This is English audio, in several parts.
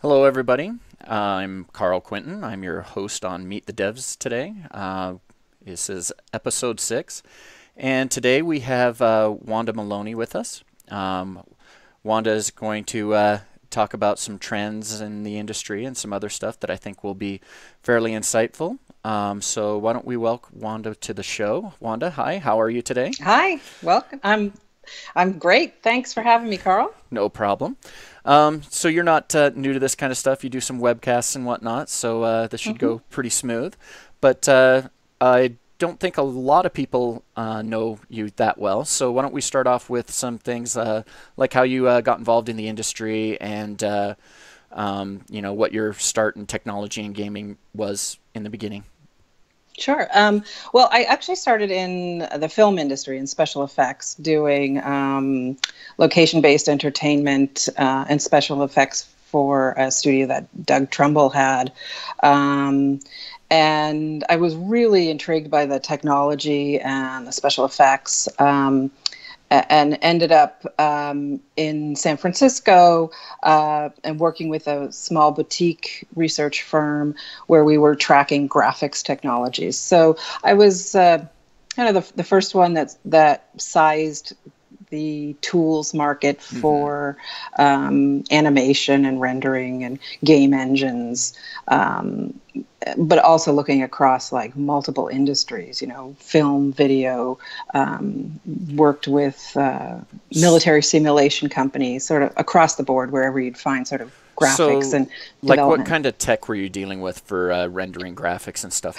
Hello, everybody. I'm Carl Quinton. I'm your host on Meet the Devs today. This is episode 6, and today we have Wanda Meloni with us. Wanda is going to talk about some trends in the industry and some other stuff that I think will be fairly insightful. So why don't we welcome Wanda to the show? Wanda, hi. How are you today? Hi, welcome. I'm great. Thanks for having me, Carl. No problem. So you're not new to this kind of stuff. You do some webcasts and whatnot, so this should hmm go pretty smooth. But I don't think a lot of people know you that well. So why don't we start off with some things like how you got involved in the industry and what your start in technology and gaming was in the beginning. Sure. Well, I actually started in the film industry in special effects, doing location-based entertainment and special effects for a studio that Doug Trumbull had. Um, and I was really intrigued by the technology and the special effects. And ended up in San Francisco and working with a small boutique research firm where we were tracking graphics technologies. So I was kind of the first one that sized the tools market Mm-hmm. for animation and rendering and game engines, but also looking across like multiple industries, film, video, worked with military simulation companies, sort of across the board, wherever you'd find sort of graphics So, and like, what development. kind of tech were you dealing with for rendering graphics and stuff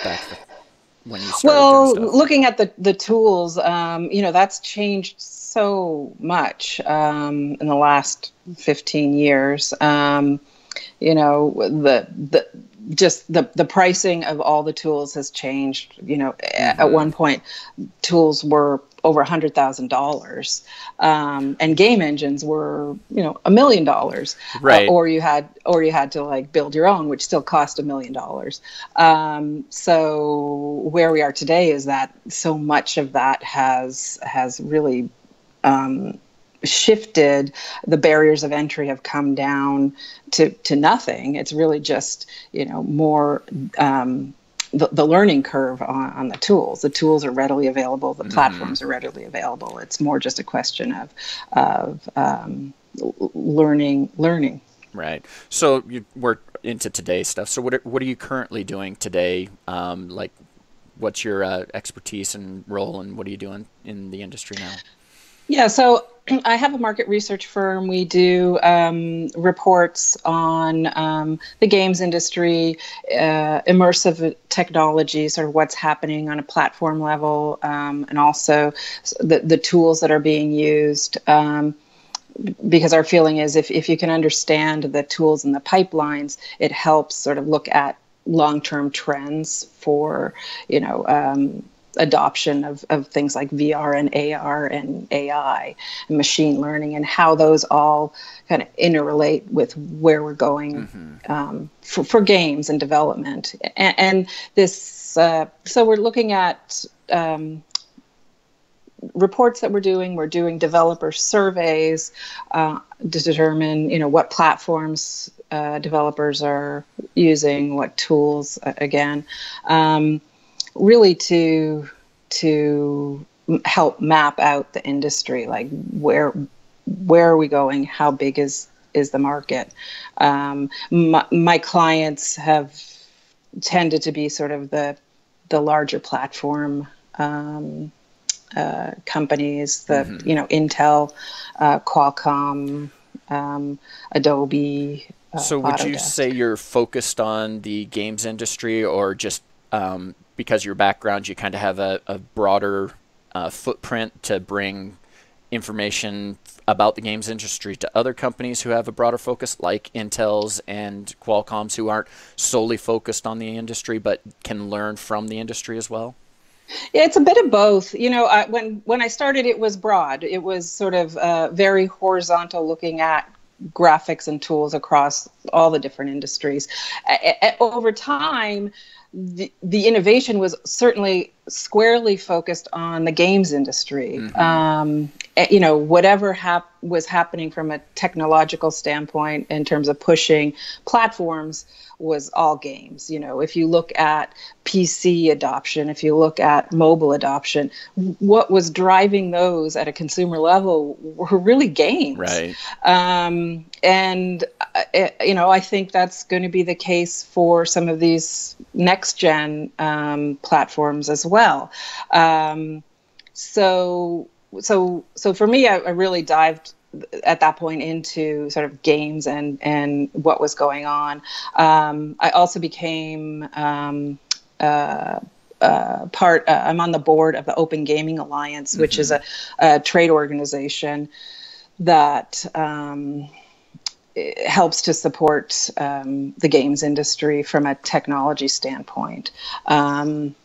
when you started doing Well, stuff? looking at the tools, that's changed so much in the last 15 years. The just the pricing of all the tools has changed. At Mm-hmm. one point, tools were over $100,000, and game engines were $1 million, Right. or you had to like build your own, which still cost $1 million. So where we are today is that so much of that has really um, shifted. The barriers of entry have come down to nothing. It's really just more the learning curve on the tools. The tools are readily available. The Mm-hmm. platforms are readily available. It's more just a question of learning. Right. So we're into today's stuff. So what are you currently doing today? Like, what's your expertise and role, and what are you doing in the industry now? Yeah, so I have a market research firm. We do reports on the games industry, immersive technology, sort of what's happening on a platform level, and also the tools that are being used. Because our feeling is if you can understand the tools and the pipelines, it helps sort of look at long-term trends for, adoption of things like VR and AR and AI and machine learning, and how those all kind of interrelate with where we're going Mm-hmm. for games and development. And this, so we're looking at reports that we're doing developer surveys to determine, what platforms developers are using, what tools, again, really to help map out the industry, like where are we going, how big is the market. My clients have tended to be sort of the larger platform companies, the Mm-hmm. Intel, Qualcomm, Adobe, So would you Autodesk. say you're focused on the games industry, or just because your background, you kind of have a broader footprint to bring information about the games industry to other companies who have a broader focus, like Intel's and Qualcomm's, who aren't solely focused on the industry but can learn from the industry as well? Yeah, it's a bit of both. When I started, it was broad. It was sort of very horizontal, looking at graphics and tools across all the different industries. Over time, the innovation was certainly squarely focused on the games industry. Whatever was happening from a technological standpoint in terms of pushing platforms was all games. If you look at PC adoption, if you look at mobile adoption, what was driving those at a consumer level were really games. Right. I think that's going to be the case for some of these next gen platforms as well. So for me, I really dived at that point into sort of games and what was going on. I also became I'm on the board of the Open Gaming Alliance, which is a trade organization that helps to support the games industry from a technology standpoint. And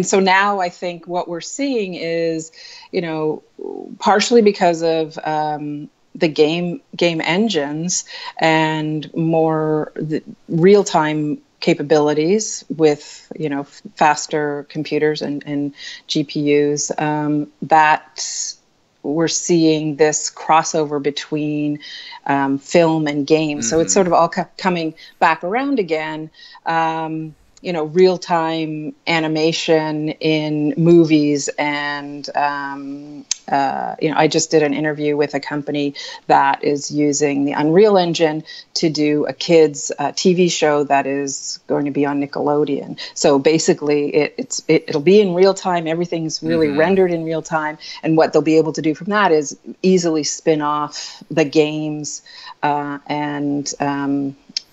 so now I think what we're seeing is, partially because of the game engines and more the real-time capabilities with, faster computers and GPUs, that we're seeing this crossover between film and games. So it's sort of all coming back around again. Real-time animation in movies. And, I just did an interview with a company that is using the Unreal Engine to do a kids TV show that is going to be on Nickelodeon. So basically it'll be in real time. Everything's really rendered in real time. And what they'll be able to do from that is easily spin off the games and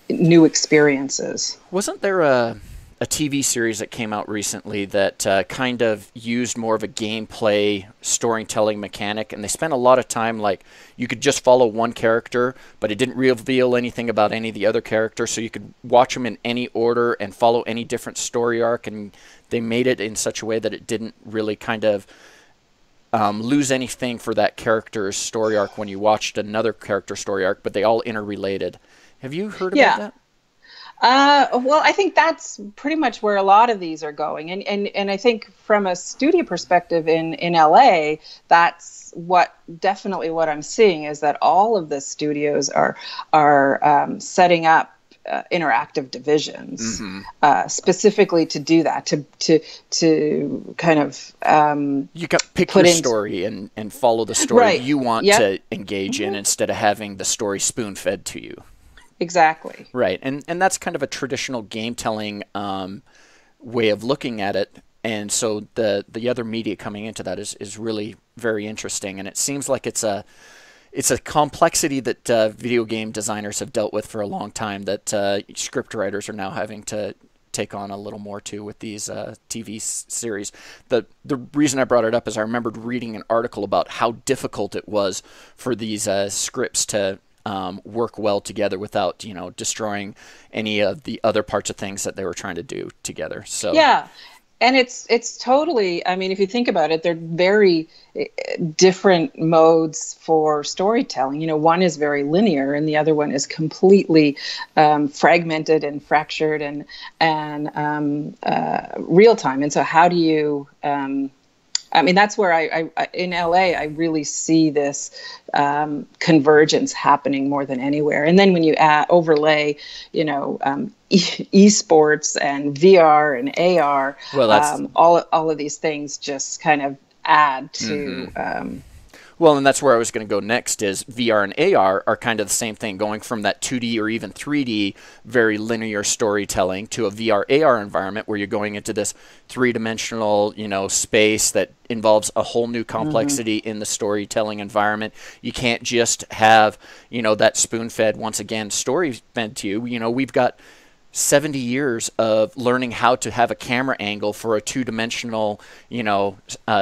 new experiences. Wasn't there a TV series that came out recently that kind of used more of a gameplay storytelling mechanic, and they spent a lot of time, like, you could just follow one character, but it didn't reveal anything about any of the other characters, so you could watch them in any order and follow any different story arc, and they made it in such a way that it didn't really kind of lose anything for that character's story arc when you watched another character story arc, but they all interrelated. Have you heard about that? Well, I think that's pretty much where a lot of these are going. And I think from a studio perspective in LA, that's definitely what I'm seeing is that all of the studios are setting up interactive divisions specifically to do that, to kind of you got pick your story and follow the story you want to engage in instead of having the story spoon-fed to you. Exactly. Right, and that's kind of a traditional game-telling way of looking at it, and so the other media coming into that is really very interesting, and it seems like it's a complexity that video game designers have dealt with for a long time that script writers are now having to take on a little more too with these TV series. The reason I brought it up is I remembered reading an article about how difficult it was for these scripts to work well together without, destroying any of the other parts of things that they were trying to do together. So yeah, and it's totally. I mean, if you think about it, they're very different modes for storytelling. One is very linear, and the other one is completely fragmented and fractured and real time. And so, how do you? I mean, that's where I in LA, I really see this convergence happening more than anywhere. And then when you overlay, esports and VR and AR, all of these things just kind of add to. Well, and that's where I was going to go next is VR and AR are kind of the same thing, going from that 2D or even 3D, very linear storytelling to a VR AR environment where you're going into this three-dimensional, space that involves a whole new complexity in the storytelling environment. You can't just have, that spoon-fed, once again, story fed to you. We've got 70 years of learning how to have a camera angle for a two-dimensional,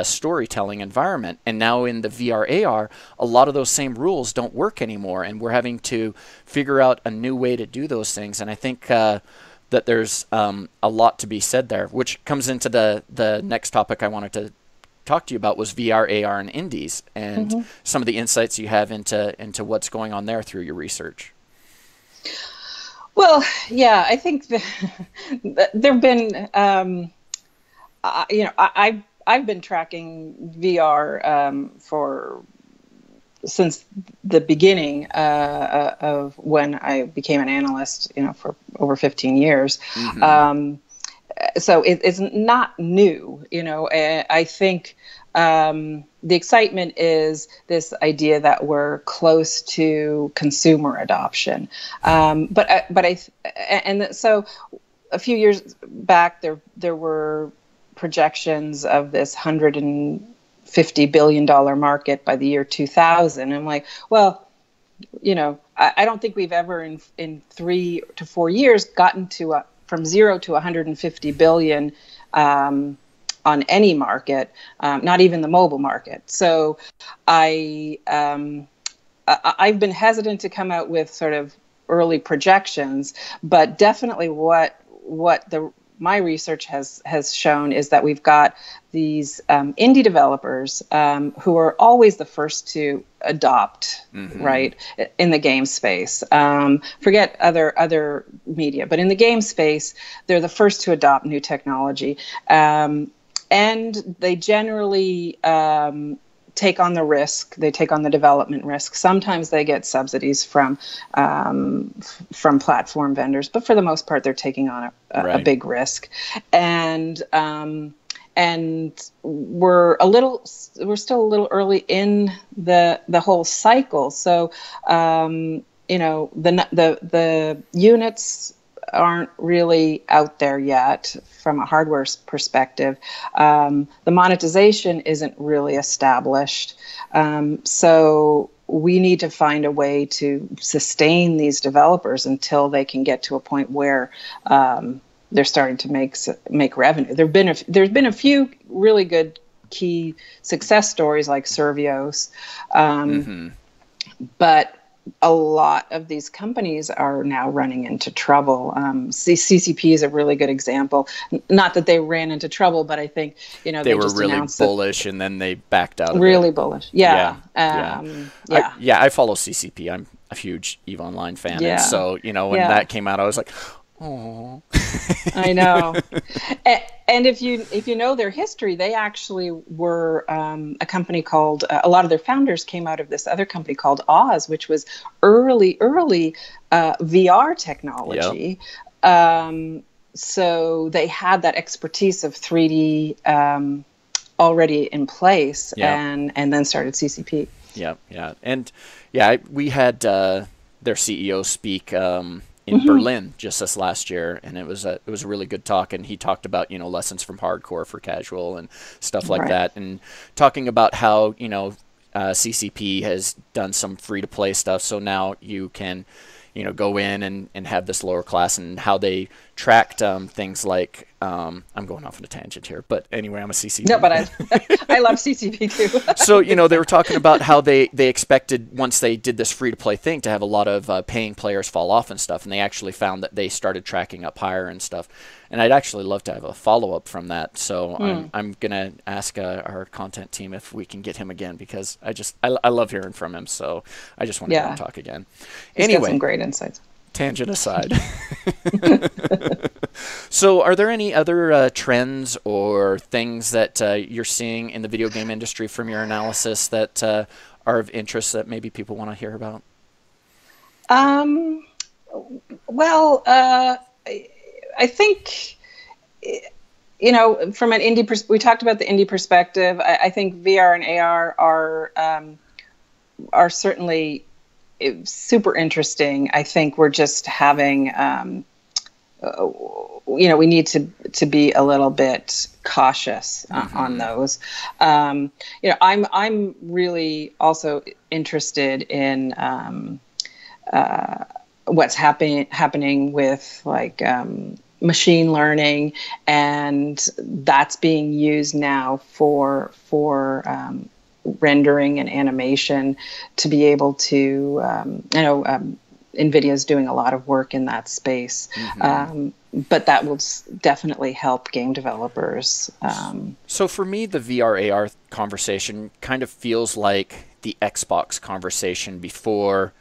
storytelling environment. And now in the VR AR, a lot of those same rules don't work anymore, and we're having to figure out a new way to do those things. And I think that there's a lot to be said there, which comes into the next topic I wanted to talk to you about was VR, AR, and indies, and some of the insights you have into what's going on there through your research. Well, yeah, I think there've been, I've been tracking VR for since the beginning of when I became an analyst, for over 15 years. Mm-hmm. So it's not new. I think the excitement is this idea that we're close to consumer adoption. So a few years back, there were projections of this $150 billion market by the year 2000. I'm like, well, I don't think we've ever in 3 to 4 years gotten from 0 to 150 billion on any market, not even the mobile market. So I've been hesitant to come out with sort of early projections, but definitely what my research has shown is that we've got these indie developers who are always the first to adopt, Mm-hmm. right, in the game space. Forget other media, but in the game space, they're the first to adopt new technology, and they generally take on the risk. They take on the development risk. Sometimes they get subsidies from platform vendors, but for the most part, they're taking on a big risk. And we're still a little early in the whole cycle. So the units aren't really out there yet from a hardware perspective. The monetization isn't really established. So we need to find a way to sustain these developers until they can get to a point where they're starting to make revenue. There's been a few really good key success stories like Survios, but a lot of these companies are now running into trouble. CCP is a really good example. Not that they ran into trouble, but I think they were just really bullish and then they backed out of really it. bullish. Yeah. I follow CCP. I'm a huge EVE Online fan, and so when that came out, I was like, oh. I know. And if you know their history, they actually were a company called, a lot of their founders came out of this other company called Oz, which was early VR technology. Yep. So they had that expertise of 3D already in place, and then started CCP. Yeah. And we had their CEO speak in Berlin just this last year, and it was a really good talk, and he talked about lessons from hardcore for casual and stuff like that, and talking about how CCP has done some free to play stuff, so now you can go in and have this lower class, and how they tracked things like I'm going off on a tangent here, but anyway, I'm a CCP. No, but I love CCP too. So they were talking about how they expected, once they did this free to play thing, to have a lot of paying players fall off and stuff, and they actually found that they started tracking up higher and stuff. And I'd actually love to have a follow up from that. So I'm gonna ask our content team if we can get him again, because I love hearing from him. So I just want to hear him talk again. He's got some great insights. Tangent aside. So are there any other trends or things that you're seeing in the video game industry from your analysis that are of interest that maybe people want to hear about? Well, I think, from an indie we talked about the indie perspective. I think VR and AR are certainly super interesting. I think we're just having, we need to be a little bit cautious on those. I'm really also interested in what's happening with machine learning, and that's being used now for rendering and animation to be able to, NVIDIA's doing a lot of work in that space, but that will definitely help game developers. So for me, the VR AR conversation kind of feels like the Xbox conversation before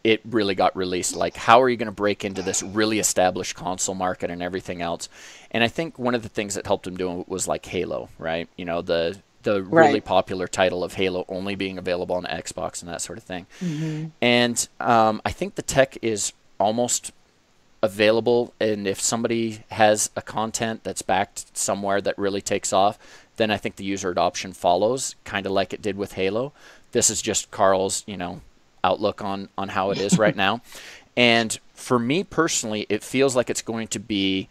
it really got released. Like, how are you going to break into this really established console market and everything else? And I think one of the things that helped him do it was like Halo, right? You know, the really Right. popular title of Halo only being available on Xbox and that sort of thing. Hmm. And I think the tech is almost available, and if somebody has a content that's backed somewhere that really takes off, then I think the user adoption follows, kind of like it did with Halo. This is just Carl's, you know, outlook on how it is right now. And for me personally, it feels like it's going to be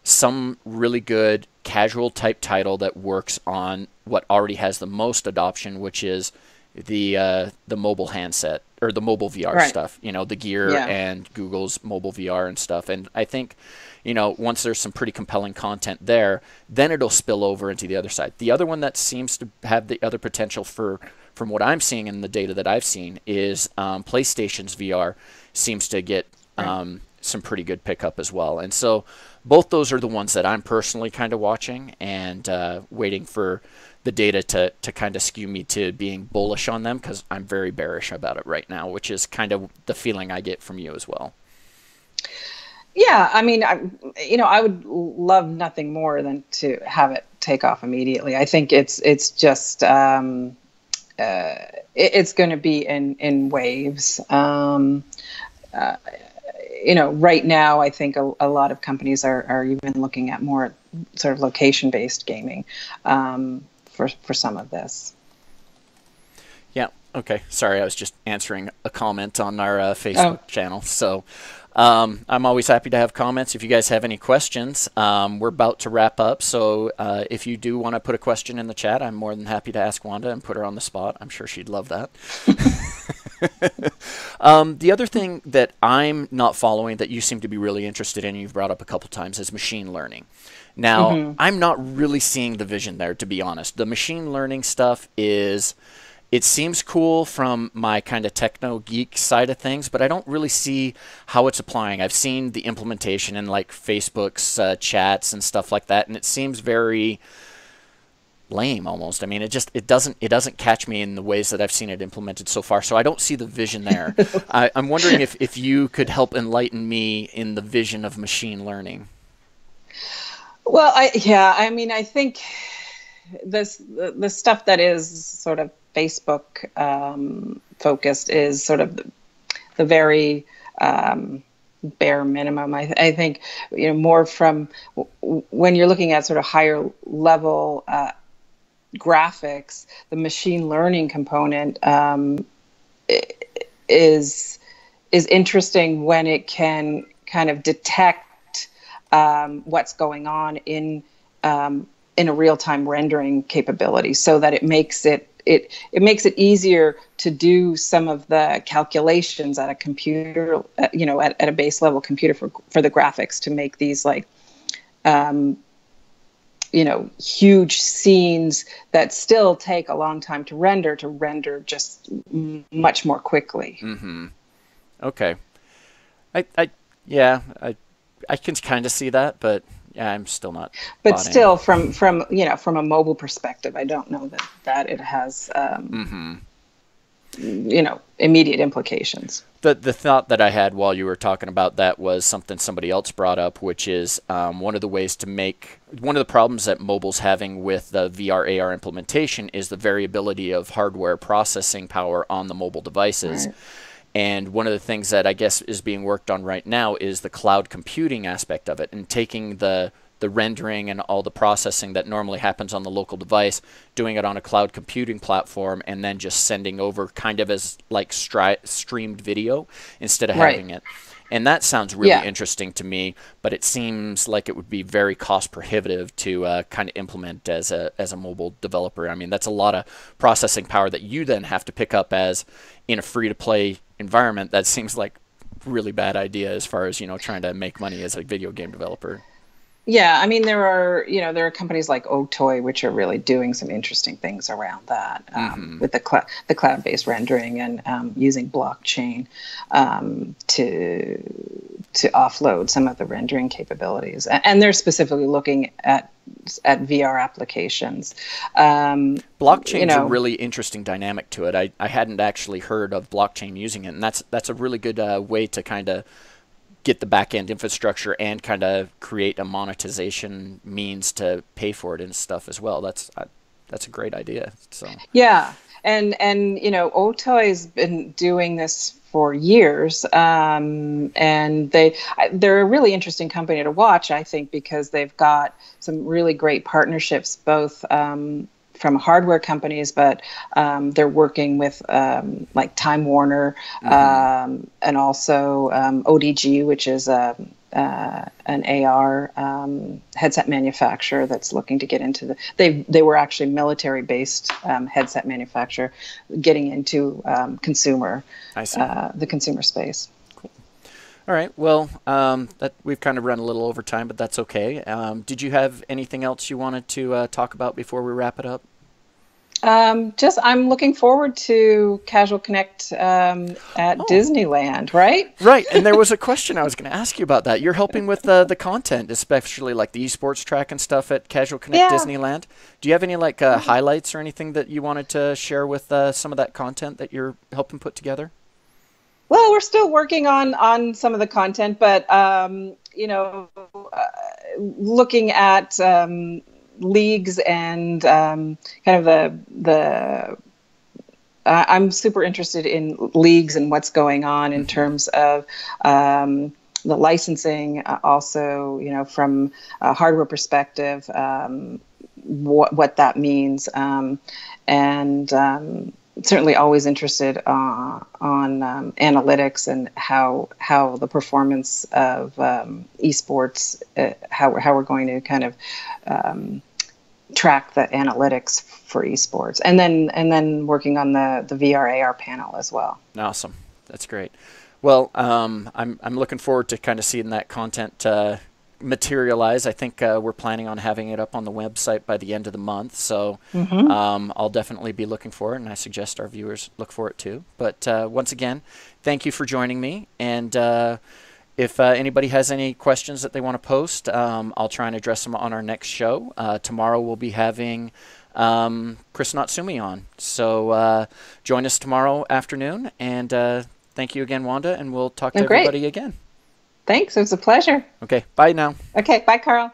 some really good casual type title that works on what already has the most adoption, which is the mobile handset or the mobile VR Right. stuff, you know, the Gear Yeah. and Google's mobile VR and stuff. And I think, you know, once there's some pretty compelling content there, then it'll spill over into the other side. The other one that seems to have the other potential for, from what I'm seeing in the data that I've seen, is PlayStation's VR seems to get Right. some pretty good pickup as well. And so both those are the ones that I'm personally kind of watching and waiting for the data to kind of skew me to being bullish on them, because I'm very bearish about it right now, which is kind of the feeling I get from you as well. Yeah, I mean, I would love nothing more than to have it take off immediately. I think it's just it's going to be in waves. Right now, I think a lot of companies are even looking at more sort of location-based gaming for some of this. Yeah. Okay. Sorry, I was just answering a comment on our Oh, Facebook channel. So I'm always happy to have comments. If you guys have any questions, we're about to wrap up. So if you do want to put a question in the chat, I'm more than happy to ask Wanda and put her on the spot. I'm sure she'd love that. The other thing that I'm not following that you seem to be really interested in, you've brought up a couple times, is machine learning. Now, hmm. I'm not really seeing the vision there, to be honest. The machine learning stuff is, it seems cool from my kind of techno geek side of things, but I don't really see how it's applying. I've seen the implementation in like Facebook's chats and stuff like that, and it seems very lame almost. I mean, it doesn't catch me in the ways that I've seen it implemented so far. So I don't see the vision there. I'm wondering if you could help enlighten me in the vision of machine learning. Well, I mean, I think the stuff that is sort of Facebook focused is sort of the very bare minimum. I think, more from when you're looking at sort of higher level graphics, the machine learning component is interesting when it can kind of detect what's going on in a real-time rendering capability, so that it makes it easier to do some of the calculations at a computer, at a base level computer for the graphics, to make these like huge scenes that still take a long time to render just much more quickly. Mm-hmm. Okay. I yeah, I can kind of see that, but yeah, I'm still not But bought in. still, from a mobile perspective, I don't know that it has Mm-hmm. immediate implications. The thought that I had while you were talking about that was something somebody else brought up, which is one of the problems that mobile's having with the VR AR implementation is the variability of hardware processing power on the mobile devices. Right. And one of the things that I guess is being worked on right now is the cloud computing aspect of it, and taking the rendering and all the processing that normally happens on the local device, doing it on a cloud computing platform, and then just sending over kind of as like streamed video instead of Right. having it. And that sounds really Yeah. interesting to me, but it seems like it would be very cost prohibitive to kind of implement as a mobile developer. I mean, that's a lot of processing power that you then have to pick up as in a free to play environment. That seems like really bad idea as far as, trying to make money as a video game developer. Yeah, I mean, there are companies like Otoy which are really doing some interesting things around that, Mm-hmm. with the cloud-based rendering, and using blockchain to offload some of the rendering capabilities. And they're specifically looking at at VR applications. Blockchain's a really interesting dynamic to it. I hadn't actually heard of blockchain using it, and that's a really good way to kind of get the back end infrastructure and kind of create a monetization means to pay for it and stuff as well. That's a great idea. So yeah, and Otoy's been doing this for years, and they're a really interesting company to watch, I think, because they've got some really great partnerships, both from hardware companies, but they're working with like Time Warner, and also ODG, which is an AR headset manufacturer that's looking to get into they were actually military based headset manufacturer getting into consumer, the consumer space. Cool. All right. Well, we've kind of run a little over time, but that's okay. Did you have anything else you wanted to talk about before we wrap it up? I'm looking forward to Casual Connect at Disneyland, right? Right, and there was a question I was going to ask you about that. You're helping with the content, especially like the esports track and stuff at Casual Connect Disneyland. Do you have any like highlights or anything that you wanted to share with some of that content that you're helping put together? Well, we're still working on some of the content, but looking at leagues and kind of I'm super interested in leagues and what's going on in terms of the licensing, also from a hardware perspective, what that means, and certainly always interested on analytics and how the performance of esports, how we're going to kind of track the analytics for esports, and then working on the VR AR panel as well. Awesome, that's great. Well, I'm looking forward to kind of seeing that content materialize. I think we're planning on having it up on the website by the end of the month, so I'll definitely be looking for it, and I suggest our viewers look for it too. But once again, thank you for joining me, and if anybody has any questions that they want to post, I'll try and address them on our next show. Tomorrow we'll be having Chris Natsumi on, so join us tomorrow afternoon, and thank you again, Wanda, and we'll talk to everybody again. Thanks. It was a pleasure. Okay. Bye now. Okay. Bye, Carl.